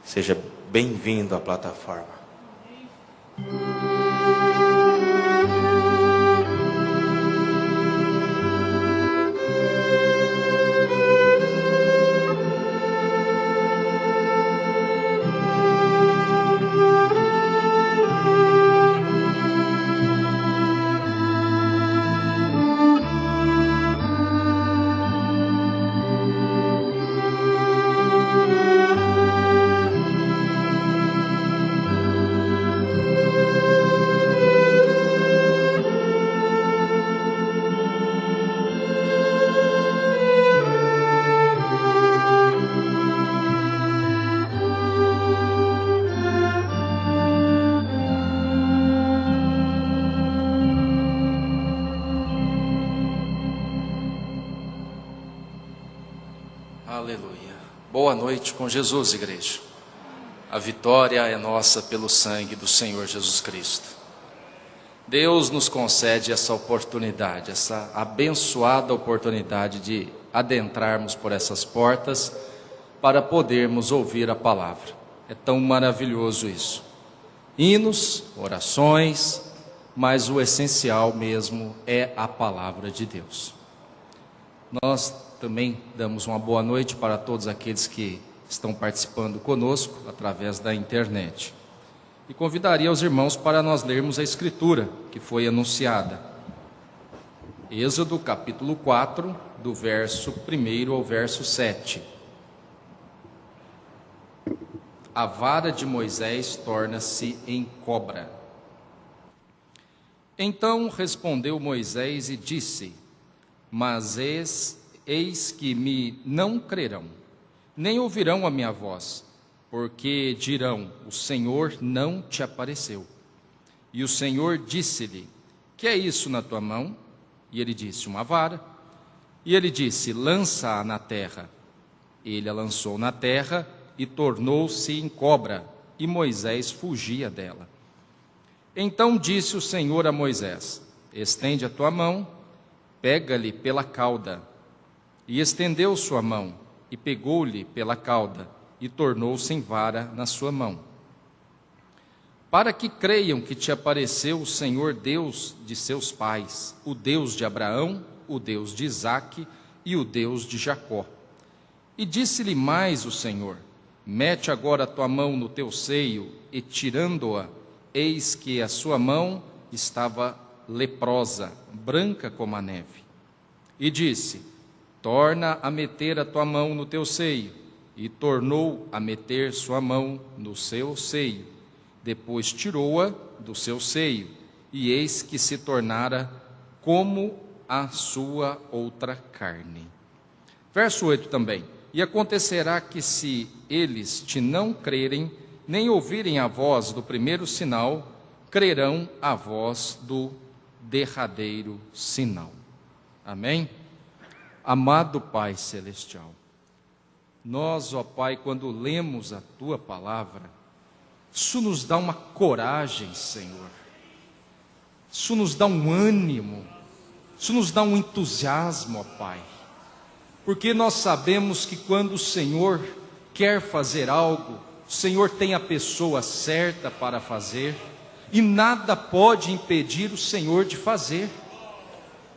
Seja bem-vindo à plataforma. Aleluia. Boa noite com Jesus, igreja. A vitória é nossa pelo sangue do Senhor Jesus Cristo. Deus nos concede essa oportunidade, essa abençoada oportunidade de adentrarmos por essas portas para podermos ouvir a palavra. É tão maravilhoso isso. Hinos, orações, mas o essencial mesmo é a palavra de Deus. Nós também damos uma boa noite para todos aqueles que estão participando conosco através da internet. E convidaria os irmãos para nós lermos a escritura que foi anunciada. Êxodo capítulo 4, do verso 1 ao verso 7. A vara de Moisés torna-se em cobra. Então respondeu Moisés e disse: Mas eis que me não crerão, nem ouvirão a minha voz, porque dirão: o Senhor não te apareceu. E o Senhor disse-lhe: que é isso na tua mão? E ele disse: uma vara. E ele disse: lança-a na terra. Ele a lançou na terra e tornou-se em cobra, e Moisés fugia dela. Então disse o Senhor a Moisés: estende a tua mão, pega-lhe pela cauda. E estendeu sua mão, e pegou-lhe pela cauda, e tornou-se em vara na sua mão. Para que creiam que te apareceu o Senhor Deus de seus pais, o Deus de Abraão, o Deus de Isaque e o Deus de Jacó. E disse-lhe mais o Senhor: mete agora a tua mão no teu seio, e tirando-a, eis que a sua mão estava leprosa, branca como a neve. E disse: torna a meter a tua mão no teu seio. E tornou a meter sua mão no seu seio. Depois tirou-a do seu seio, e eis que se tornara como a sua outra carne. Verso 8 também. E acontecerá que se eles te não crerem, nem ouvirem a voz do primeiro sinal, crerão a voz do derradeiro sinal. Amém? Amado Pai Celestial, nós, ó Pai, quando lemos a Tua palavra, isso nos dá uma coragem, Senhor, isso nos dá um ânimo, isso nos dá um entusiasmo, ó Pai, porque nós sabemos que quando o Senhor quer fazer algo, o Senhor tem a pessoa certa para fazer, e nada pode impedir o Senhor de fazer.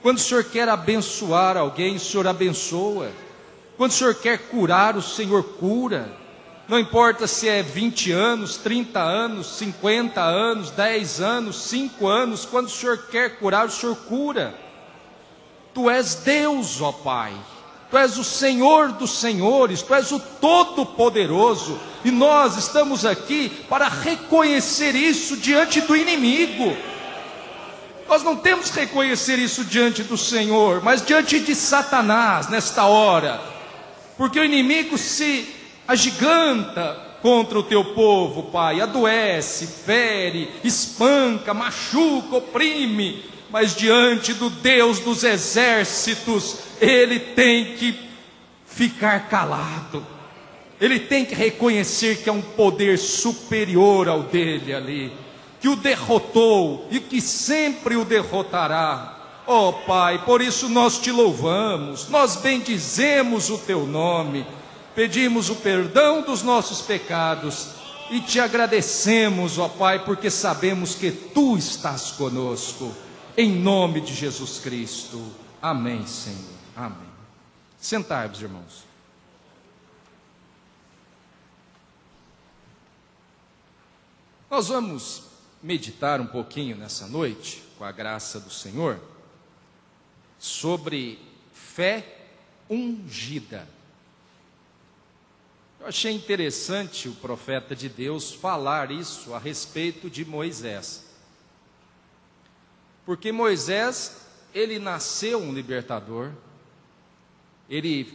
Quando o Senhor quer abençoar alguém, o Senhor abençoa. Quando o Senhor quer curar, o Senhor cura. Não importa se é 20 anos, 30 anos, 50 anos, 10 anos, 5 anos. Quando o Senhor quer curar, o Senhor cura. Tu és Deus, ó Pai. Tu és o Senhor dos senhores. Tu és o Todo-Poderoso. E nós estamos aqui para reconhecer isso diante do inimigo. Nós não temos que reconhecer isso diante do Senhor, mas diante de Satanás nesta hora, porque o inimigo se agiganta contra o teu povo, Pai, adoece, fere, espanca, machuca, oprime, mas diante do Deus dos exércitos, ele tem que ficar calado, ele tem que reconhecer que é um poder superior ao dele ali, que o derrotou e que sempre o derrotará. Ó Pai, por isso nós te louvamos, nós bendizemos o teu nome, pedimos o perdão dos nossos pecados e te agradecemos, ó Pai, porque sabemos que Tu estás conosco. Em nome de Jesus Cristo. Amém, Senhor. Amém. Sentai-vos, irmãos. Nós vamos meditar um pouquinho nessa noite, com a graça do Senhor, sobre fé ungida. Eu achei interessante o profeta de Deus falar isso a respeito de Moisés. Porque Moisés, ele nasceu um libertador, ele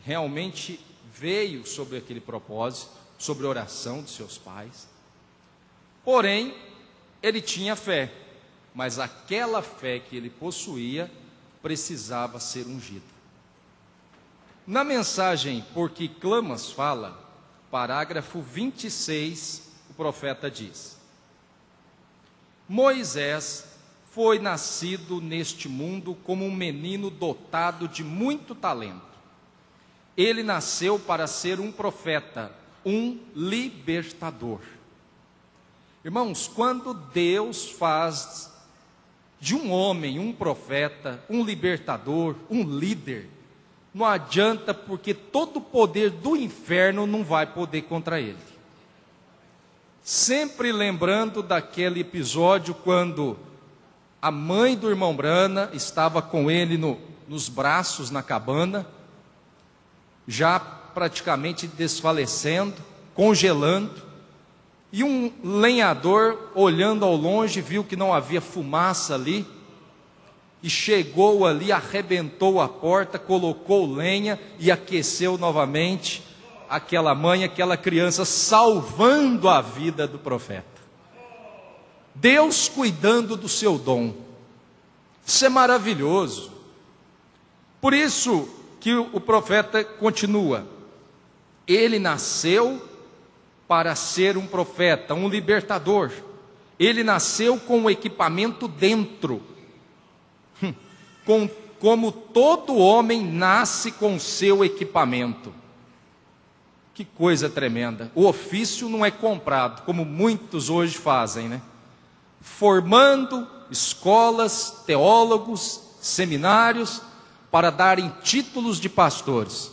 realmente veio sobre aquele propósito, sobre a oração de seus pais. Porém, ele tinha fé, mas aquela fé que ele possuía precisava ser ungida. Na mensagem Por que clamas fala, parágrafo 26, o profeta diz: Moisés foi nascido neste mundo como um menino dotado de muito talento. Ele nasceu para ser um profeta, um libertador. Irmãos, quando Deus faz de um homem um profeta, um libertador, um líder, não adianta, porque todo o poder do inferno não vai poder contra ele. Sempre lembrando daquele episódio quando a mãe do irmão Brana estava com ele nos braços na cabana, já praticamente desfalecendo, congelando, e um lenhador, olhando ao longe, viu que não havia fumaça ali, e chegou ali, arrebentou a porta, colocou lenha e aqueceu novamente aquela mãe, aquela criança, salvando a vida do profeta. Deus cuidando do seu dom. Isso é maravilhoso. Por isso que o profeta continua: ele nasceu para ser um profeta, um libertador. Ele nasceu com o equipamento dentro, como todo homem nasce com seu equipamento. Que coisa tremenda. O ofício não é comprado, como muitos hoje fazem, né? Formando escolas, teólogos, seminários, para darem títulos de pastores.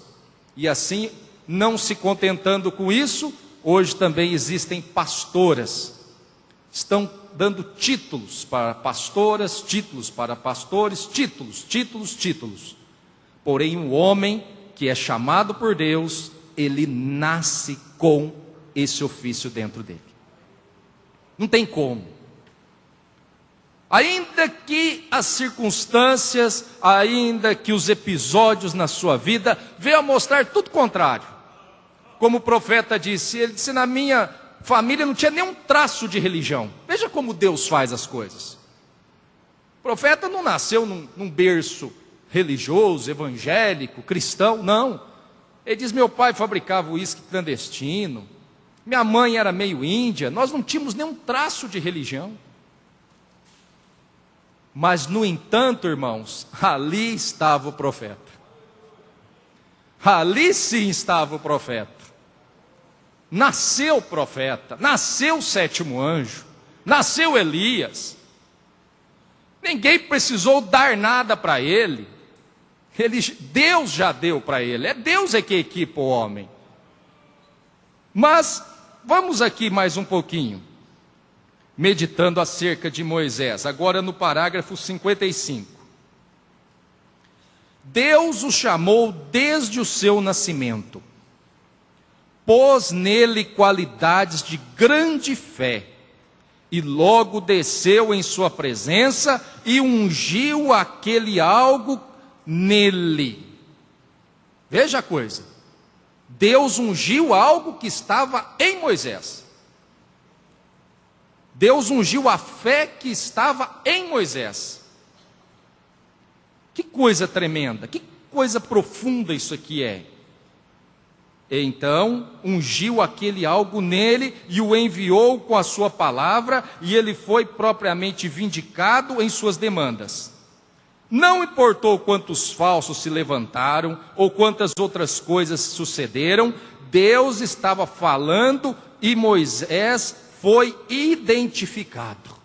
E assim, não se contentando com isso, hoje também existem pastoras. Estão dando títulos para pastoras, títulos para pastores, títulos. Porém, um homem que é chamado por Deus, ele nasce com esse ofício dentro dele. Não tem como. Ainda que as circunstâncias, ainda que os episódios na sua vida venham a mostrar tudo contrário. Como o profeta disse, ele disse: na minha família não tinha nenhum traço de religião. Veja como Deus faz as coisas. O profeta não nasceu num berço religioso, evangélico, cristão, não. Ele diz: meu pai fabricava uísque clandestino, minha mãe era meio índia, nós não tínhamos nenhum traço de religião. Mas, no entanto, irmãos, ali estava o profeta. Ali sim estava o profeta. Nasceu o profeta, nasceu o sétimo anjo, nasceu Elias. Ninguém precisou dar nada para ele. Deus já deu para ele. É Deus que equipa o homem. Mas vamos aqui mais um pouquinho, meditando acerca de Moisés, agora no parágrafo 55. Deus o chamou desde o seu nascimento, pôs nele qualidades de grande fé, e logo desceu em sua presença e ungiu aquele algo nele. Veja a coisa, Deus ungiu algo que estava em Moisés. Deus ungiu a fé que estava em Moisés. Que coisa tremenda, que coisa profunda isso aqui é. Então, ungiu aquele algo nele e o enviou com a sua palavra, e ele foi propriamente vindicado em suas demandas. Não importou quantos falsos se levantaram ou quantas outras coisas sucederam, Deus estava falando e Moisés foi identificado.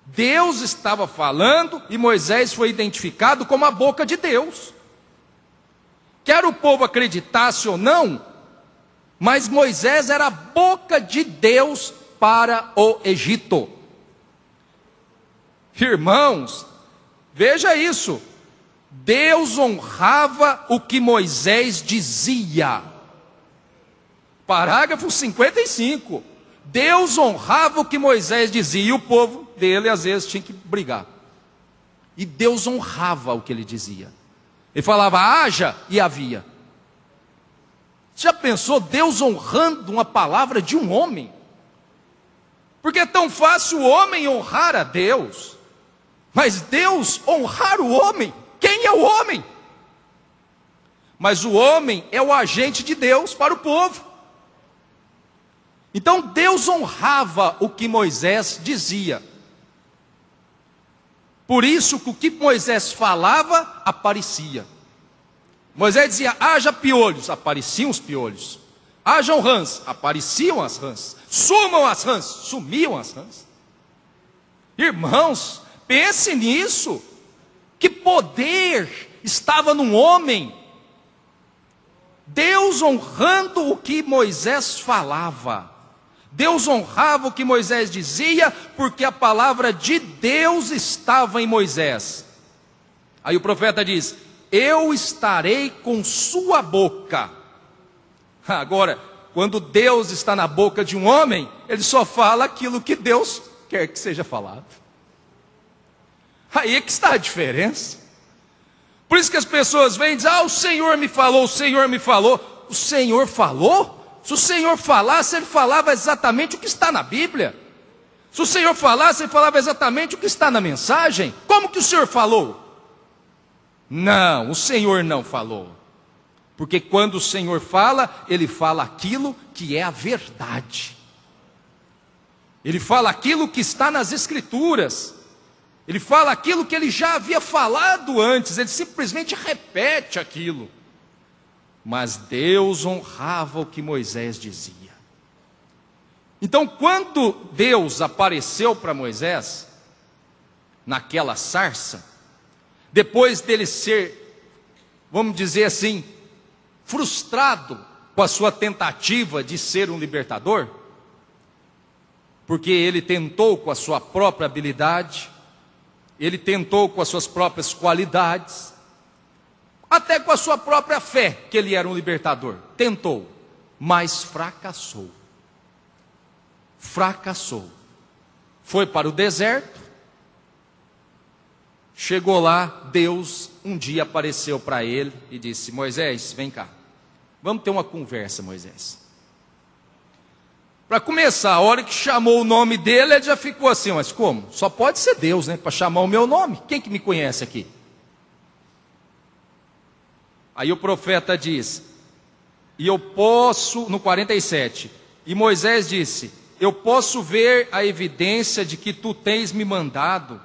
Deus estava falando e Moisés foi identificado como a boca de Deus. Quer o povo acreditasse ou não, mas Moisés era a boca de Deus para o Egito. Irmãos, veja isso. Deus honrava o que Moisés dizia. Parágrafo 55. Deus honrava o que Moisés dizia, e o povo dele às vezes tinha que brigar. E Deus honrava o que ele dizia. Ele falava, haja, e havia. Já pensou Deus honrando uma palavra de um homem? Porque é tão fácil o homem honrar a Deus, mas Deus honrar o homem. Quem é o homem? Mas o homem é o agente de Deus para o povo. Então Deus honrava o que Moisés dizia. Por isso que o que Moisés falava, aparecia. Moisés dizia, haja piolhos, apareciam os piolhos. Hajam rãs, apareciam as rãs. Sumam as rãs, sumiam as rãs. Irmãos, pense nisso. Que poder estava num homem. Deus honrando o que Moisés falava. Deus honrava o que Moisés dizia, porque a palavra de Deus estava em Moisés. Aí o profeta diz, eu estarei com sua boca. Agora, quando Deus está na boca de um homem, ele só fala aquilo que Deus quer que seja falado. Aí é que está a diferença. Por isso que as pessoas vêm e dizem, o Senhor me falou, o Senhor me falou. O Senhor falou? Se o Senhor falasse, ele falava exatamente o que está na Bíblia. Se o Senhor falasse, ele falava exatamente o que está na mensagem. Como que o Senhor falou? Não, o Senhor não falou. Porque quando o Senhor fala, ele fala aquilo que é a verdade. Ele fala aquilo que está nas Escrituras. Ele fala aquilo que ele já havia falado antes. Ele simplesmente repete aquilo. Mas Deus honrava o que Moisés dizia. Então, quando Deus apareceu para Moisés, naquela sarça, depois dele ser, vamos dizer assim, frustrado com a sua tentativa de ser um libertador, porque ele tentou com a sua própria habilidade, ele tentou com as suas próprias qualidades, até com a sua própria fé, que ele era um libertador. Tentou, mas fracassou. Fracassou. Foi para o deserto. Chegou lá, Deus um dia apareceu para ele e disse, Moisés, vem cá. Vamos ter uma conversa, Moisés. Para começar, a hora que chamou o nome dele, ele já ficou assim, mas como? Só pode ser Deus, né? Para chamar o meu nome. Quem que me conhece aqui? Aí o profeta diz, e eu posso, no 47, e Moisés disse, eu posso ver a evidência de que tu tens me mandado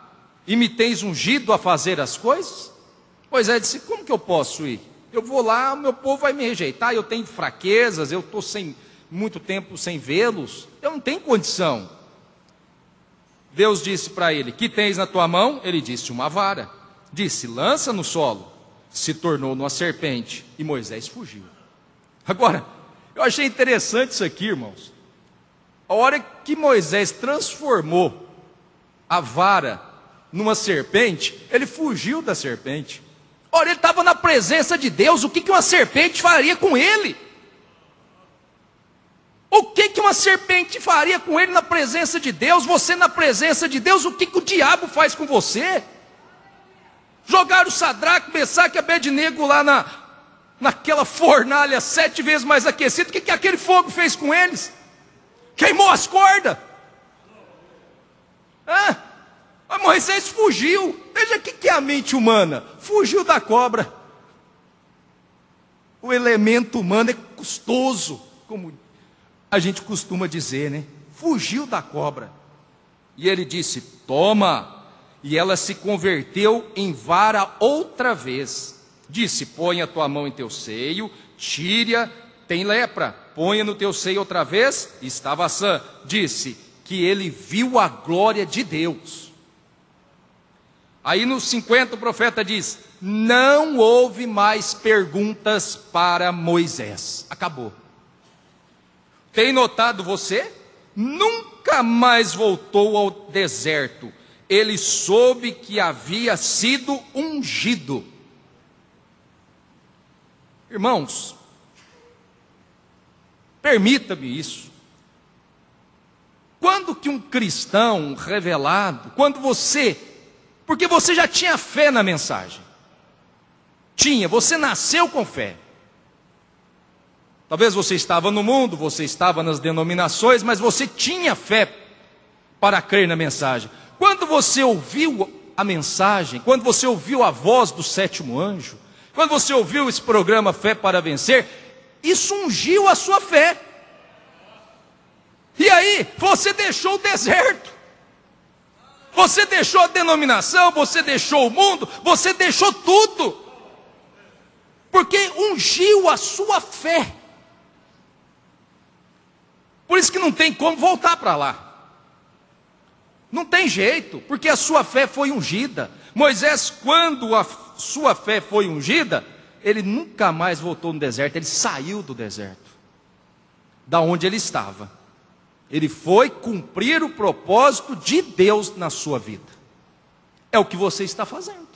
e me tens ungido a fazer as coisas? Moisés disse, como que eu posso ir? Eu vou lá, o meu povo vai me rejeitar, eu tenho fraquezas, eu estou muito tempo sem vê-los, eu não tenho condição. Deus disse para ele, que tens na tua mão? Ele disse, uma vara. Disse, lança no solo. Se tornou numa serpente, e Moisés fugiu. Agora, eu achei interessante isso aqui, irmãos. A hora que Moisés transformou a vara numa serpente, ele fugiu da serpente. Ora, ele estava na presença de Deus, o que uma serpente faria com ele? O que uma serpente faria com ele na presença de Deus? Você na presença de Deus, o que o diabo faz com você? Jogaram Sadraque, Mesaque e Abednego lá naquela fornalha 7 vezes mais aquecida. O que aquele fogo fez com eles? Queimou as cordas. Mas Moisés fugiu. Veja o que é a mente humana. Fugiu da cobra. O elemento humano é custoso, como a gente costuma dizer, né? Fugiu da cobra. E ele disse, toma. e ela se converteu em vara outra vez. Disse: põe a tua mão em teu seio, tire-a, tem lepra, ponha no teu seio outra vez, e estava sã. Disse que ele viu a glória de Deus. Aí no 50 o profeta diz: não houve mais perguntas para Moisés. Acabou. Tem notado você? Nunca mais voltou ao deserto. Ele soube que havia sido ungido. Irmãos, permita-me isso. Quando que um cristão revelado, porque você já tinha fé na mensagem. Você nasceu com fé. Talvez você estava no mundo, você estava nas denominações, mas você tinha fé para crer na mensagem. Quando você ouviu a mensagem, quando você ouviu a voz do sétimo anjo, quando você ouviu esse programa Fé para Vencer, isso ungiu a sua fé. E aí, você deixou o deserto. Você deixou a denominação, você deixou o mundo, você deixou tudo. Porque ungiu a sua fé. Por isso que não tem como voltar para lá. Não tem jeito, porque a sua fé foi ungida. Moisés, quando a sua fé foi ungida, ele nunca mais voltou no deserto, ele saiu do deserto, da onde ele estava. Ele foi cumprir o propósito de Deus na sua vida. É o que você está fazendo.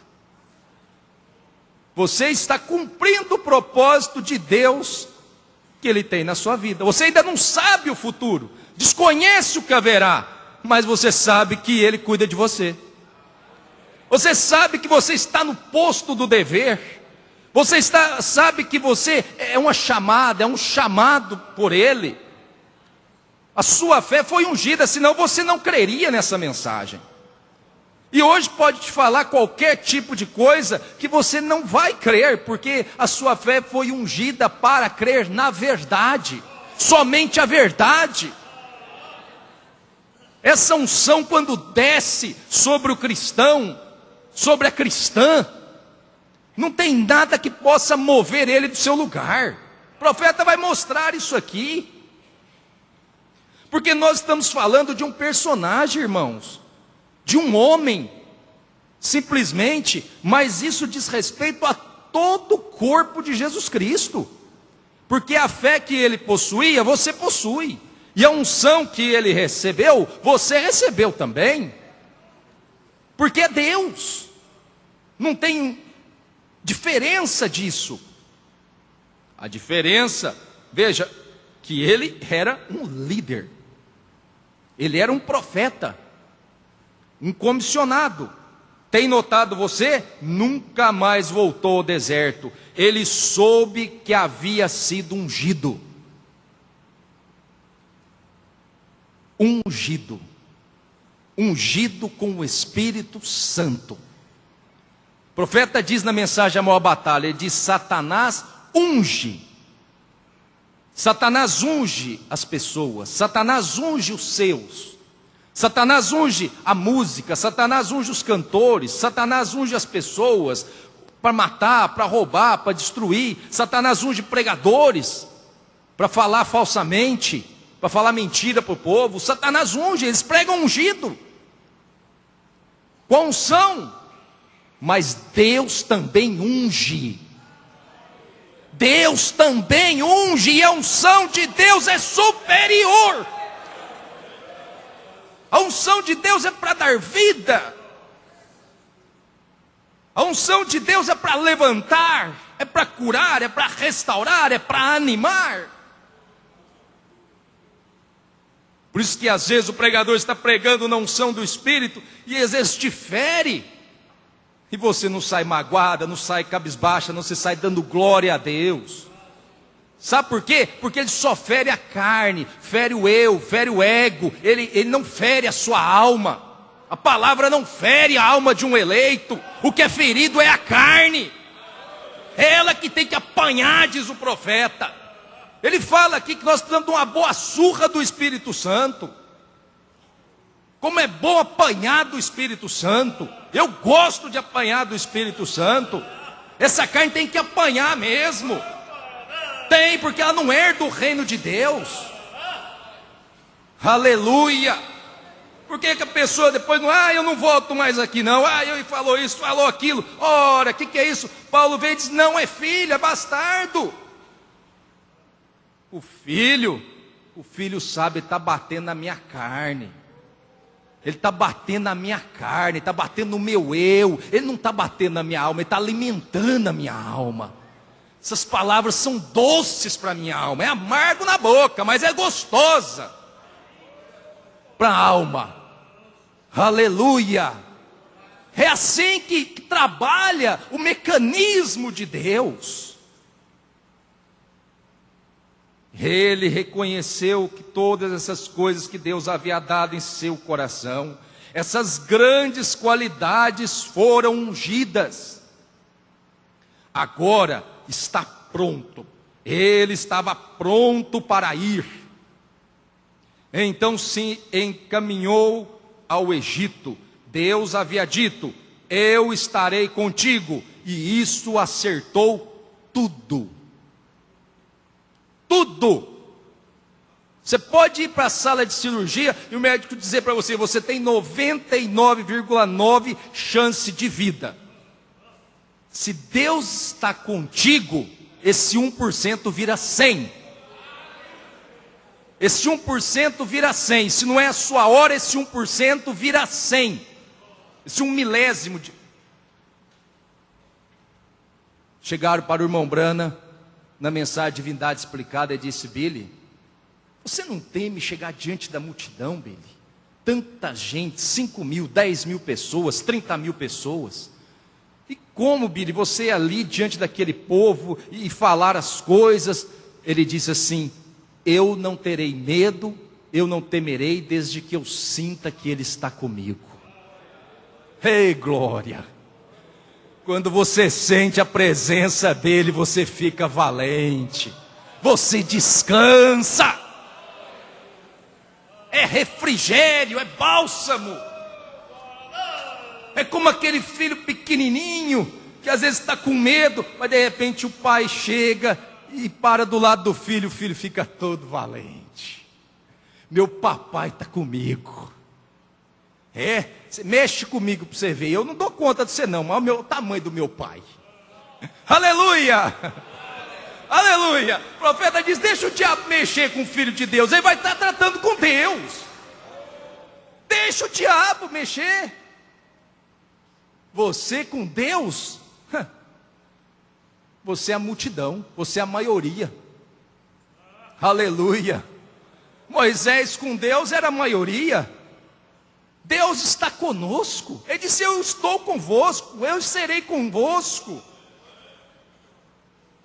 Você está cumprindo o propósito de Deus que Ele tem na sua vida. Você ainda não sabe o futuro, desconhece o que haverá, mas você sabe que Ele cuida de você. Você sabe que você está no posto do dever. Você sabe que você é uma chamada, é um chamado por Ele. A sua fé foi ungida, senão você não creria nessa mensagem. E hoje pode te falar qualquer tipo de coisa que você não vai crer, porque a sua fé foi ungida para crer na verdade, somente a verdade. Essa unção, quando desce sobre o cristão, sobre a cristã, não tem nada que possa mover ele do seu lugar. O profeta vai mostrar isso aqui. Porque nós estamos falando de um personagem, irmãos, de um homem, simplesmente, mas isso diz respeito a todo o corpo de Jesus Cristo. Porque a fé que ele possuía, você possui. E a unção que ele recebeu, você recebeu também. Porque é Deus. Não tem diferença disso. A diferença, veja, que ele era um líder. Ele era um profeta, um comissionado. Tem notado você? Nunca mais voltou ao deserto. Ele soube que havia sido ungido. Ungido. Ungido com o Espírito Santo. O profeta diz na mensagem A Maior Batalha, ele diz: Satanás unge. Satanás unge as pessoas, Satanás unge os seus, Satanás unge a música, Satanás unge os cantores, Satanás unge as pessoas para matar, para roubar, para destruir. Satanás unge pregadores para falar falsamente, para falar mentira para o povo. Satanás unge, eles pregam ungido, com unção, mas Deus também unge. Deus também unge, e a unção de Deus é superior. A unção de Deus é para dar vida. A unção de Deus é para levantar, é para curar, é para restaurar, é para animar. Por isso que às vezes o pregador está pregando na unção do Espírito e às vezes te fere. E você não sai magoada, não sai cabisbaixa, não se sai dando glória a Deus. Sabe por quê? Porque ele só fere a carne, fere o eu, fere o ego. Ele não fere a sua alma. A palavra não fere a alma de um eleito. O que é ferido é a carne. É ela que tem que apanhar, diz o profeta. Ele fala aqui que nós precisamos de uma boa surra do Espírito Santo. Como é bom apanhar do Espírito Santo. Eu gosto de apanhar do Espírito Santo. Essa carne tem que apanhar mesmo. Tem, porque ela não herda o reino de Deus. Aleluia. Por que a pessoa depois não, eu não volto mais aqui não, ele falou isso, falou aquilo, ora, o que é isso? Paulo veio e diz, não é filho, é bastardo. O filho sabe, ele está batendo na minha carne, ele está batendo na minha carne, está batendo no meu eu, ele não está batendo na minha alma, ele está alimentando a minha alma. Essas palavras são doces para a minha alma, é amargo na boca, mas é gostosa para a alma. Aleluia. É assim que trabalha o mecanismo de Deus. Ele reconheceu que todas essas coisas que Deus havia dado em seu coração, essas grandes qualidades foram ungidas. Agora está pronto. Ele estava pronto para ir. Então se encaminhou ao Egito. Deus havia dito, eu estarei contigo, e isso acertou tudo. Tudo. Você pode ir para a sala de cirurgia e o médico dizer para você, você tem 99,9 chance de vida. Se Deus está contigo, esse 1% vira 100. Esse 1% vira 100. Se não é a sua hora, esse 1% vira 100. Esse 1 milésimo de... Chegaram para o irmão Brana, na mensagem Divindade Explicada, e disse, Billy, você não teme chegar diante da multidão, Billy? Tanta gente, 5 mil, 10 mil pessoas, 30 mil pessoas. E como, Billy, você ir ali diante daquele povo e falar as coisas? Ele disse assim, eu não terei medo, eu não temerei, desde que eu sinta que Ele está comigo. Ei, glória! Quando você sente a presença dEle, você fica valente, você descansa, é refrigério, é bálsamo. É como aquele filho pequenininho, que às vezes está com medo, mas de repente o pai chega e para do lado do filho, o filho fica todo valente. Meu papai está comigo. Você mexe comigo para você ver. Eu não dou conta de você não, mas o tamanho do meu pai. Aleluia! Aleluia! O profeta diz, deixa o diabo mexer com o filho de Deus. Ele vai estar tratando com Deus. Deixa o diabo mexer. Você com Deus... Você é a multidão, você é a maioria. Aleluia. Moisés com Deus era a maioria. Deus está conosco. Ele disse, eu estou convosco, eu serei convosco.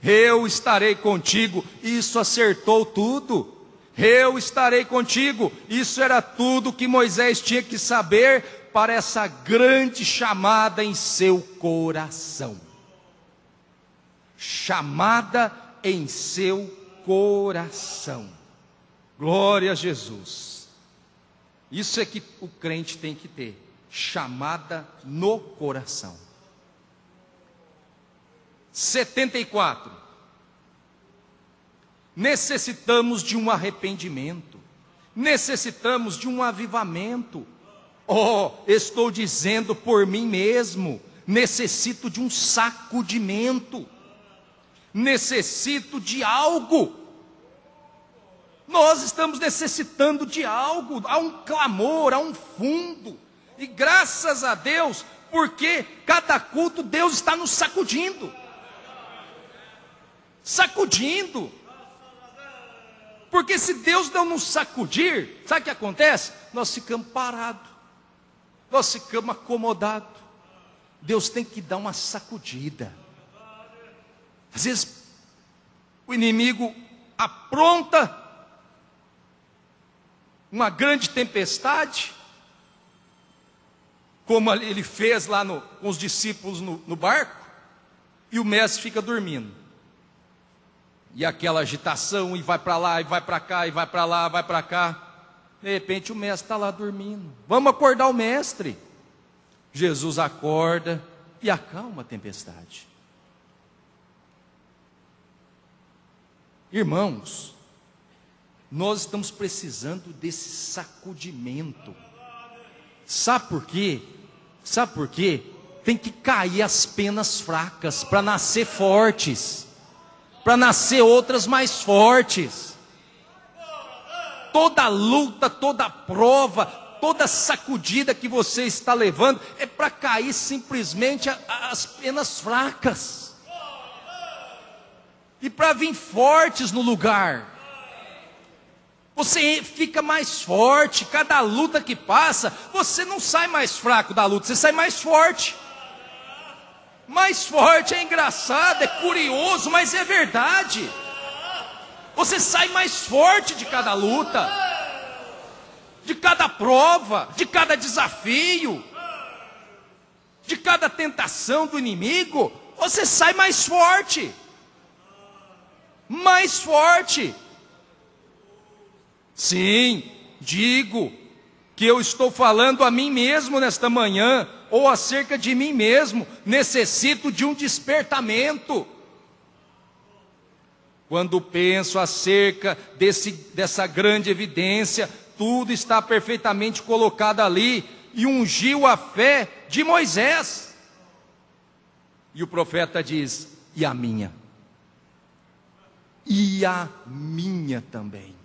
Eu estarei contigo. Isso acertou tudo. Eu estarei contigo. Isso era tudo que Moisés tinha que saber para essa grande chamada em seu coração. Chamada em seu coração. Glória a Jesus. Isso é que o crente tem que ter. Chamada no coração. 74. Necessitamos de um arrependimento. Necessitamos de um avivamento. Estou dizendo por mim mesmo. Necessito de um sacudimento. Necessito de algo. Nós estamos necessitando de algo. Há um clamor, há um fundo. E graças a Deus, porque cada culto Deus está nos sacudindo. Sacudindo. Porque se Deus não nos sacudir, sabe o que acontece? Nós ficamos parados. Nós ficamos acomodados. Deus tem que dar uma sacudida. Às vezes, o inimigo apronta uma grande tempestade, como ele fez lá com os discípulos no barco, e o mestre fica dormindo. E aquela agitação, e vai para lá, e vai para cá, e vai para lá, vai para cá. De repente o mestre está lá dormindo. Vamos acordar o mestre. Jesus acorda e acalma a tempestade. Irmãos, nós estamos precisando desse sacudimento. Sabe por quê? Sabe por quê? Tem que cair as penas fracas para nascer fortes, para nascer outras mais fortes. Toda luta, toda prova, toda sacudida que você está levando é para cair simplesmente as penas fracas e para vir fortes no lugar. Você fica mais forte. Cada luta que passa, você não sai mais fraco da luta, você sai mais forte. Mais forte, é engraçado, é curioso, mas é verdade. Você sai mais forte de cada luta, de cada prova, de cada desafio, de cada tentação do inimigo. Você sai mais forte. Mais forte. Sim, digo que eu estou falando a mim mesmo nesta manhã, ou acerca de mim mesmo. Necessito de um despertamento. Quando penso acerca dessa grande evidência, tudo está perfeitamente colocado ali, e ungiu a fé de Moisés. E o profeta diz: e a minha? E a minha também.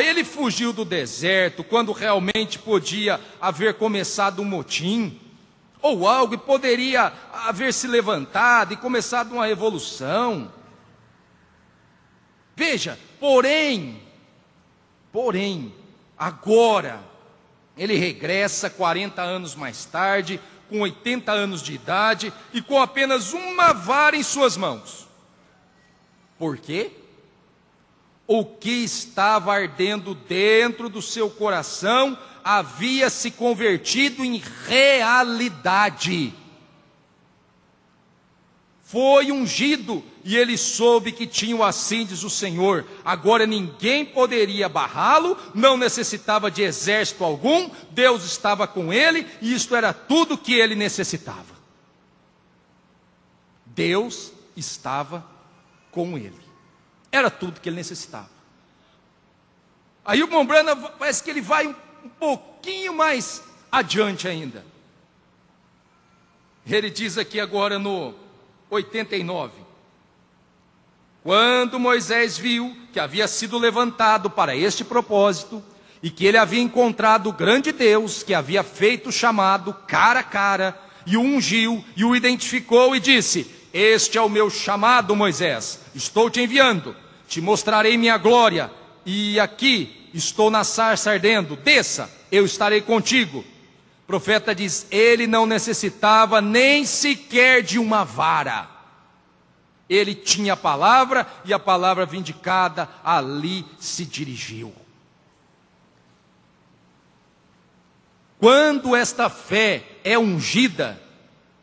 Ele fugiu do deserto quando realmente podia haver começado um motim, ou algo, e poderia haver se levantado e começado uma revolução. Veja, porém, agora, ele regressa 40 anos mais tarde, com 80 anos de idade, e com apenas uma vara em suas mãos. Por quê? O que estava ardendo dentro do seu coração havia se convertido em realidade. Foi ungido, e ele soube que tinha o assim diz o Senhor. Agora ninguém poderia barrá-lo, não necessitava de exército algum, Deus estava com ele, e isto era tudo que ele necessitava. Deus estava com ele. Era tudo que ele necessitava. Aí o Mombrana parece que ele vai um pouquinho mais adiante ainda. Ele diz aqui agora no 89. Quando Moisés viu que havia sido levantado para este propósito, e que ele havia encontrado o grande Deus, que havia feito o chamado cara a cara, e o ungiu, e o identificou, e disse: este é o meu chamado, Moisés, estou te enviando, te mostrarei minha glória, e aqui estou na sarça ardendo, desça, eu estarei contigo. O profeta diz: ele não necessitava nem sequer de uma vara, ele tinha a palavra, e a palavra vindicada ali se dirigiu. Quando esta fé é ungida,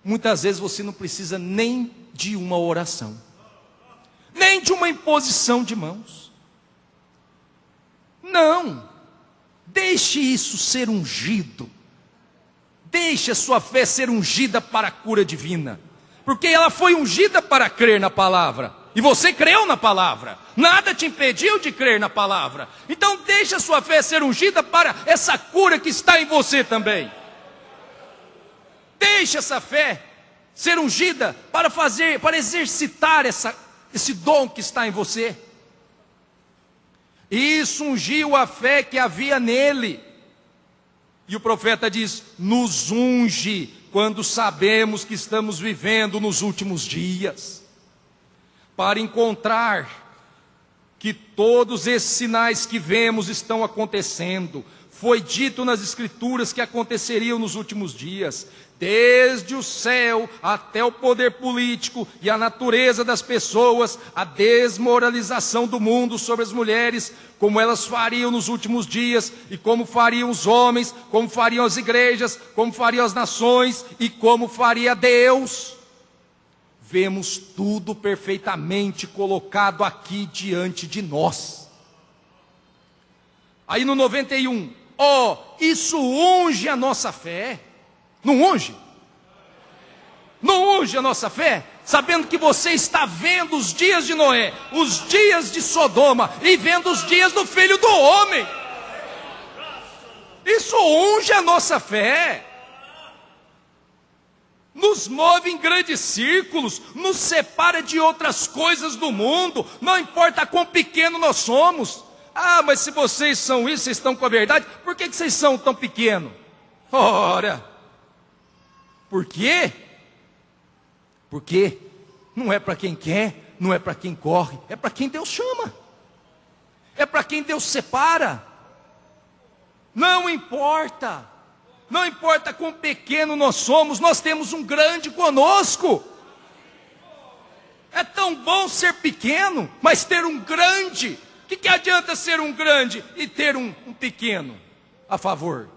muitas vezes você não precisa nem de uma oração, nem de uma imposição de mãos. Não, deixe isso ser ungido. Deixe a sua fé ser ungida para a cura divina, porque ela foi ungida para crer na palavra, e você creu na palavra, nada te impediu de crer na palavra. Então deixe a sua fé ser ungida para essa cura que está em você também. Deixe essa fé ser ungida para exercitar esse dom que está em você. Isso ungiu a fé que havia nele. E o profeta diz: nos unge quando sabemos que estamos vivendo nos últimos dias, para encontrar que todos esses sinais que vemos estão acontecendo. Foi dito nas Escrituras que aconteceriam nos últimos dias, desde o céu até o poder político e a natureza das pessoas, a desmoralização do mundo sobre as mulheres, como elas fariam nos últimos dias, e como fariam os homens, como fariam as igrejas, como fariam as nações, e como faria Deus. Vemos tudo perfeitamente colocado aqui diante de nós. Aí no 91, isso unge a nossa fé. Não unge? Não unge a nossa fé? Sabendo que você está vendo os dias de Noé, os dias de Sodoma, e vendo os dias do Filho do Homem. Isso unge a nossa fé. Nos move em grandes círculos, nos separa de outras coisas do mundo, não importa quão pequeno nós somos. Mas se vocês são isso, vocês estão com a verdade, por que vocês são tão pequenos? Ora, por quê? Porque não é para quem quer, não é para quem corre, é para quem Deus chama, é para quem Deus separa. Não importa quão pequeno nós somos, nós temos um grande conosco. É tão bom ser pequeno, mas ter um grande. O que adianta ser um grande e ter um pequeno a favor?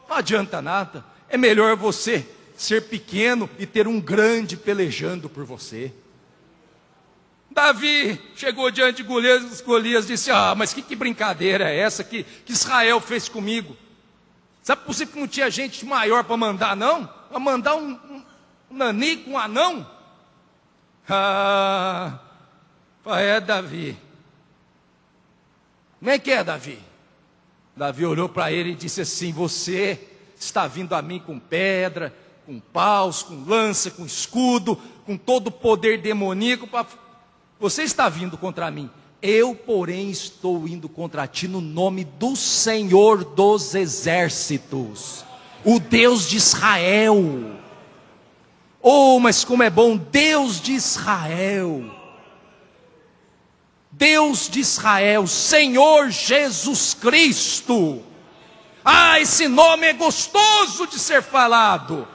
Não adianta nada. É melhor você ser pequeno e ter um grande pelejando por você. Davi chegou diante de Golias e disse: mas que brincadeira é essa que Israel fez comigo? Sabe por que não tinha gente maior para mandar, não? Para mandar um nanico, um anão? Davi. Como é que é, Davi? Davi olhou para ele e disse assim: você está vindo a mim com pedra, com paus, com lança, com escudo, com todo o poder demoníaco. Você está vindo contra mim. Eu, porém, estou indo contra ti no nome do Senhor dos Exércitos, o Deus de Israel. Mas como é bom, Deus de Israel. Deus de Israel, Senhor Jesus Cristo. Esse nome é gostoso de ser falado.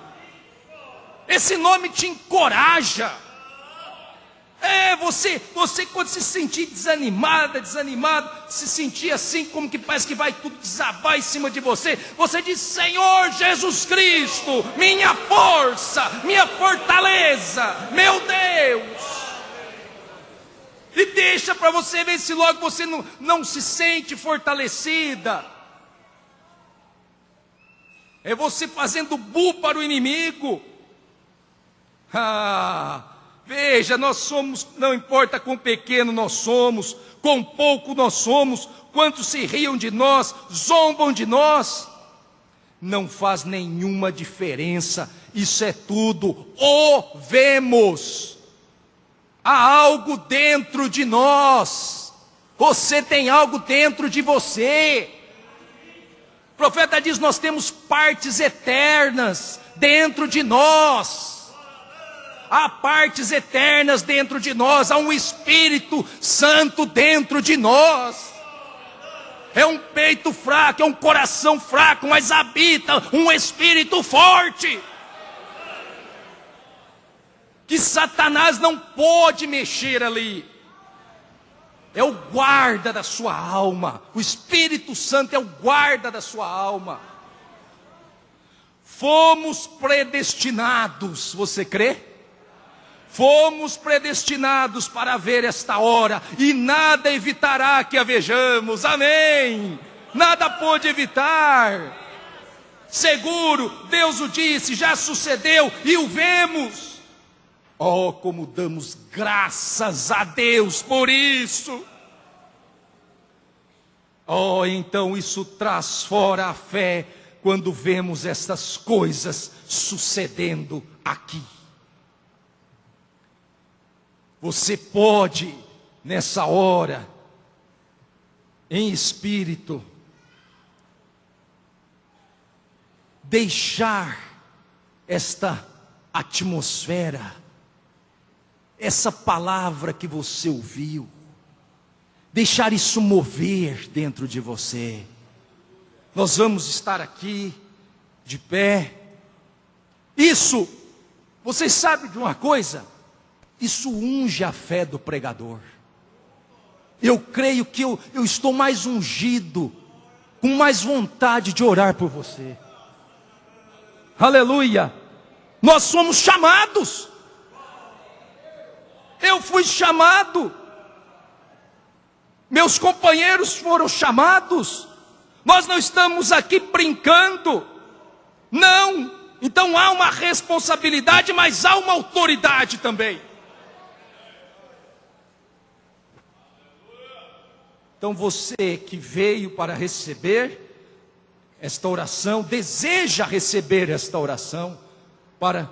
Esse nome te encoraja. Você quando se sentir desanimado, se sentir assim como que parece que vai tudo desabar em cima de você, você diz: Senhor Jesus Cristo, minha força, minha fortaleza, meu Deus. E deixa para você ver se logo você não se sente fortalecida. É você fazendo para o inimigo. Veja, nós somos, não importa quão pequeno nós somos, quão pouco nós somos, quantos se riam de nós, zombam de nós, não faz nenhuma diferença. Isso é tudo vemos. Há algo dentro de nós. Você tem algo dentro de você. O profeta diz: nós temos partes eternas dentro de nós. Há partes eternas dentro de nós. Há um Espírito Santo dentro de nós. É um peito fraco, é um coração fraco, mas habita um Espírito forte, que Satanás não pode mexer ali. É o guarda da sua alma. O Espírito Santo é o guarda da sua alma. Fomos predestinados, você crê? Fomos predestinados para ver esta hora, e nada evitará que a vejamos. Amém. Nada pode evitar. Seguro, Deus o disse, já sucedeu e o vemos. Como damos graças a Deus por isso. Então isso traz fora a fé quando vemos essas coisas sucedendo aqui. Você pode, nessa hora, em espírito, deixar esta atmosfera, essa palavra que você ouviu, deixar isso mover dentro de você. Nós vamos estar aqui, de pé. Isso, vocês sabem de uma coisa? Isso unge a fé do pregador. Eu creio que eu estou mais ungido, com mais vontade de orar por você. Aleluia! Nós somos chamados. Eu fui chamado. Meus companheiros foram chamados. Nós não estamos aqui brincando. Não. Então há uma responsabilidade, mas há uma autoridade também. Então você que veio para receber esta oração, deseja receber esta oração, para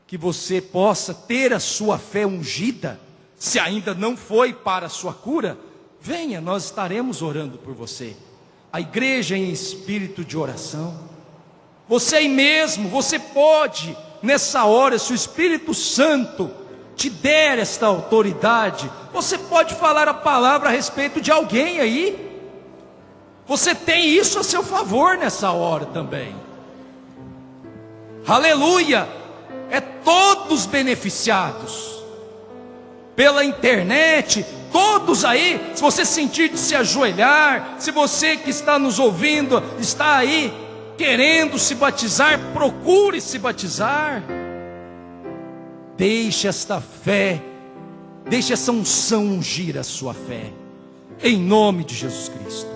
que você possa ter a sua fé ungida, se ainda não foi para a sua cura, venha, nós estaremos orando por você. A igreja em espírito de oração. Você aí mesmo, você pode, nessa hora, se o Espírito Santo te der esta autoridade, você pode falar a palavra a respeito de alguém aí. Você tem isso a seu favor nessa hora também. Aleluia! É todos beneficiados. Pela internet, todos aí, se você sentir de se ajoelhar, se você que está nos ouvindo, está aí querendo se batizar, procure se batizar. Deixe esta fé, deixe essa unção ungir a sua fé, em nome de Jesus Cristo.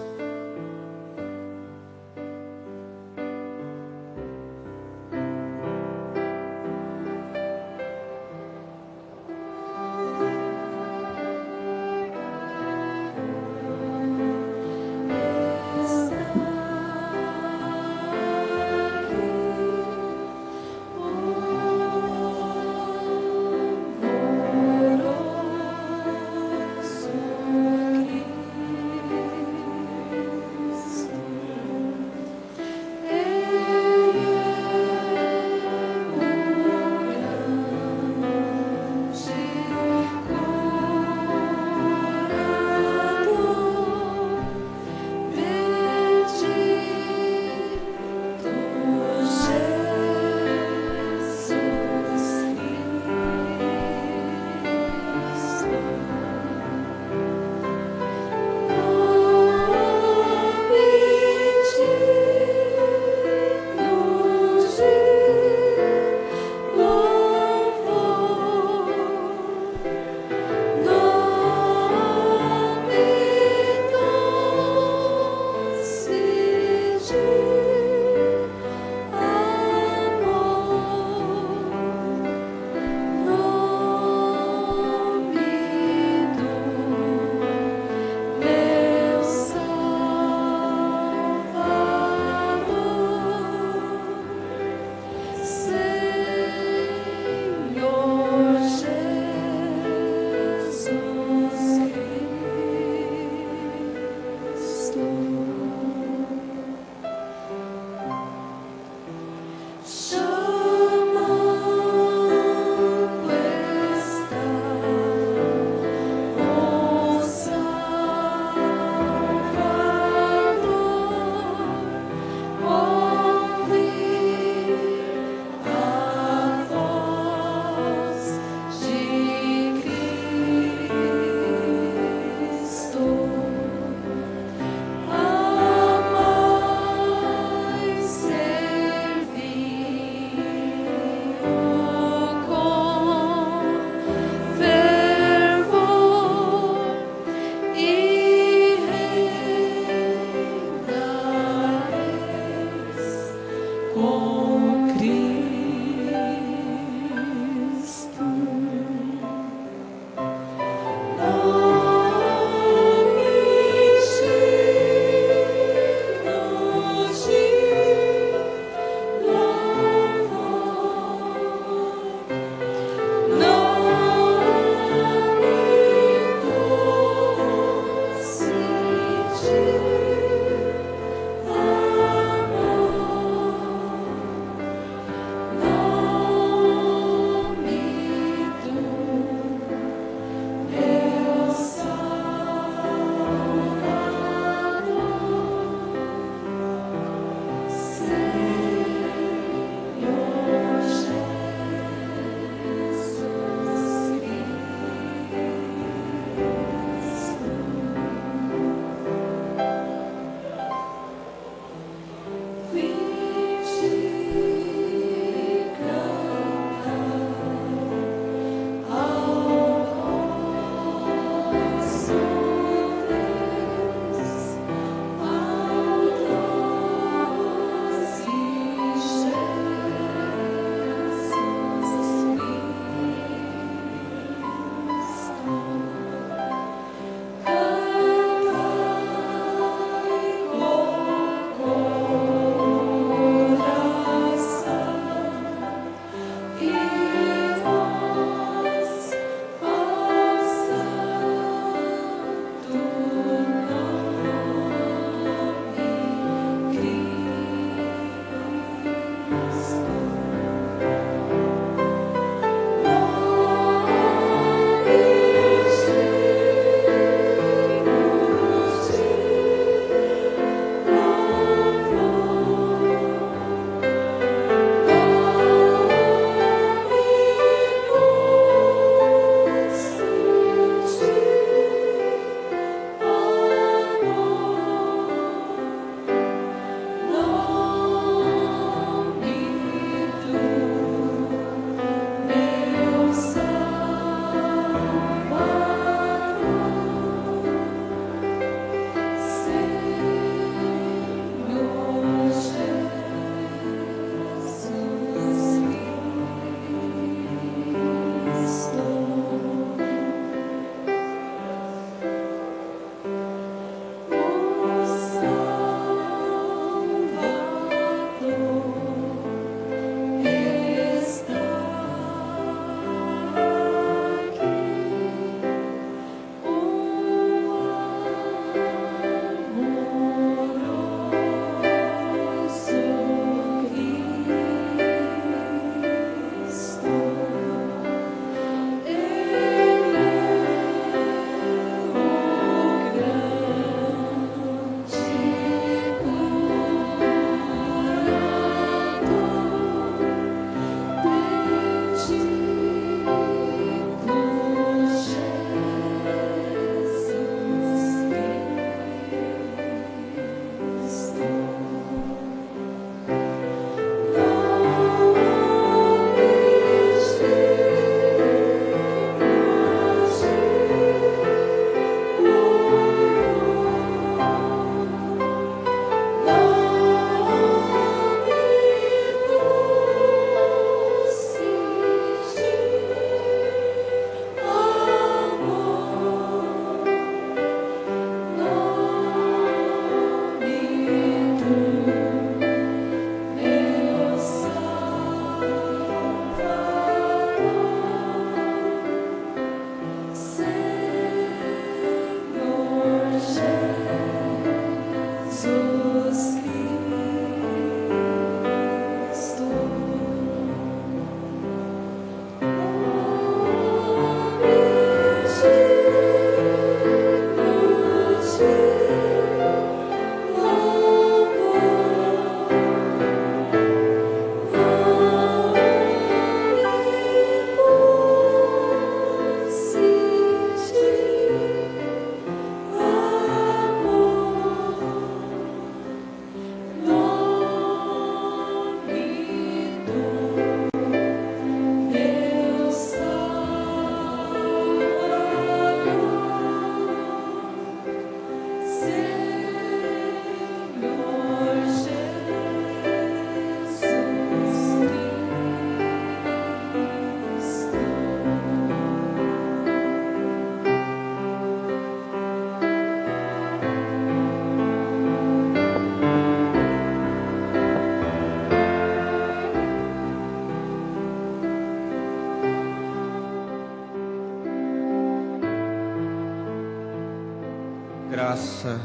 Graça,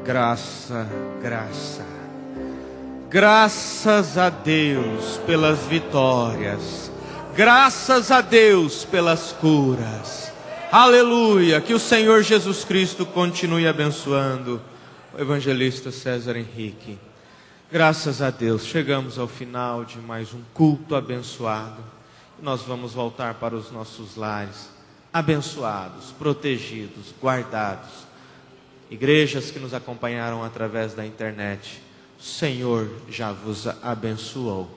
graça, graça. Graças a Deus pelas vitórias. Graças a Deus pelas curas. Aleluia. Que o Senhor Jesus Cristo continue abençoando o evangelista César Henrique. Graças a Deus, chegamos ao final de mais um culto abençoado. Nós vamos voltar para os nossos lares, abençoados, protegidos, guardados. Igrejas que nos acompanharam através da internet, o Senhor já vos abençoou.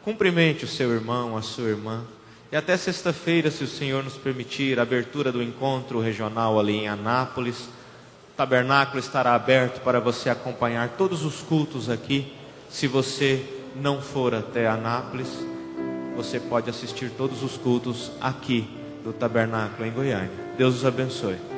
Cumprimente o seu irmão, a sua irmã. E até sexta-feira, se o Senhor nos permitir, a abertura do encontro regional ali em Anápolis. O tabernáculo estará aberto para você acompanhar todos os cultos aqui. Se você não for até Anápolis, você pode assistir todos os cultos aqui do tabernáculo em Goiânia. Deus os abençoe.